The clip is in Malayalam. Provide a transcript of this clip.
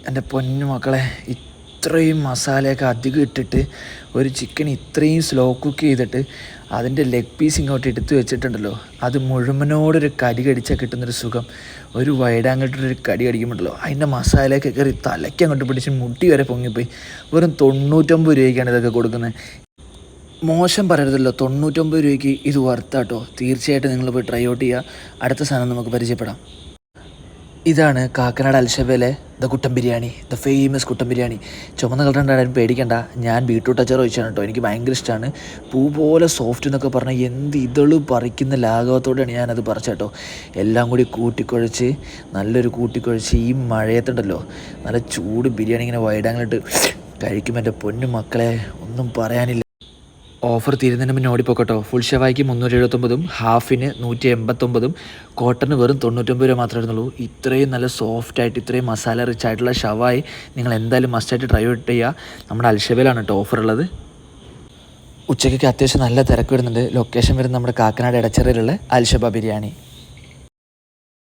എൻ്റെ പൊന്നു മക്കളെ, ഇത്രയും മസാലയൊക്കെ അധികം ഇട്ടിട്ട് ഒരു ചിക്കൻ ഇത്രയും സ്ലോ കുക്ക് ചെയ്തിട്ട് അതിൻ്റെ ലെഗ് പീസ് ഇങ്ങോട്ട് എടുത്ത് വെച്ചിട്ടുണ്ടല്ലോ, അത് മുഴുവനോടൊരു കടി കടിച്ചാൽ കിട്ടുന്നൊരു സുഖം ഒരു വൈഡ് ആംഗിട്ടൊരു കടി കടിക്കുമ്പോഴല്ലോ അതിൻ്റെ മസാലയൊക്കെ കയറി തലയ്ക്ക് അങ്ങോട്ട് പിടിച്ച് മുട്ടി വരെ പൊങ്ങിപ്പോയി. വെറും 99 രൂപയ്ക്കാണ് ഇതൊക്കെ കൊടുക്കുന്നത്. മോശം പറയരുതല്ലോ, 99 രൂപയ്ക്ക് ഇത് വർത്താട്ടോ. തീർച്ചയായിട്ടും നിങ്ങൾ പോയി ട്രൈ ഔട്ട് ചെയ്യുക. അടുത്ത സാധനം നമുക്ക് പരിചയപ്പെടാം. ഇതാണ് കാക്കനാട് അൽഷബയിലെ the Kuttan biryani, the famous Kuttan biryani. ചുമന്ന കളറുണ്ടായാലും പേടിക്കണ്ട, ഞാൻ ബീട്രൂട്ട് അച്ചാർ ഒഴിച്ചാണ് കേട്ടോ. എനിക്ക് ഭയങ്കര ഇഷ്ടമാണ്. പൂ പോലെ സോഫ്റ്റ് എന്നൊക്കെ പറഞ്ഞാൽ എന്ത് ഇതള് പറിക്കുന്ന ലാഘവത്തോടെയാണ് ഞാനത് പറിച്ചേട്ടോ. എല്ലാം കൂടി കൂട്ടിക്കുഴച്ച് നല്ലൊരു കൂട്ടിക്കുഴച്ച് ഈ മഴയത്തുണ്ടല്ലോ നല്ല ചൂട് ബിരിയാണി ഇങ്ങനെ വൈഡാങ്ങിട്ട് കഴിക്കുമ്പോൾ എൻ്റെ പൊന്നു മക്കളെ ഒന്നും പറയാനില്ല. ഓഫർ തീരുന്നതിന് മുന്നേ ഓടിപ്പോക്കട്ടോ. ഫുൾ ഷവായിക്ക് 379, ഹാഫിന് 189, കോട്ടന് വെറും 99 രൂപ മാത്രമേ ഇരുന്നുള്ളൂ. ഇത്രയും നല്ല സോഫ്റ്റായിട്ട് ഇത്രയും മസാല റിച്ച് ആയിട്ടുള്ള ഷവായി നിങ്ങൾ എന്തായാലും മസ്റ്റായിട്ട് ട്രൈ ഔട്ട് ചെയ്യുക. നമ്മുടെ അൽഷബയിലാണ് കേട്ടോ ഓഫർ ഉള്ളത്. ഉച്ചയ്ക്കൊക്കെ അത്യാവശ്യം നല്ല തിരക്ക് വരുന്നുണ്ട്. ലൊക്കേഷൻ വരുന്നത് നമ്മുടെ കാക്കനാട് എടച്ചിറയിലുള്ള അൽഷബ ബിരിയാണി.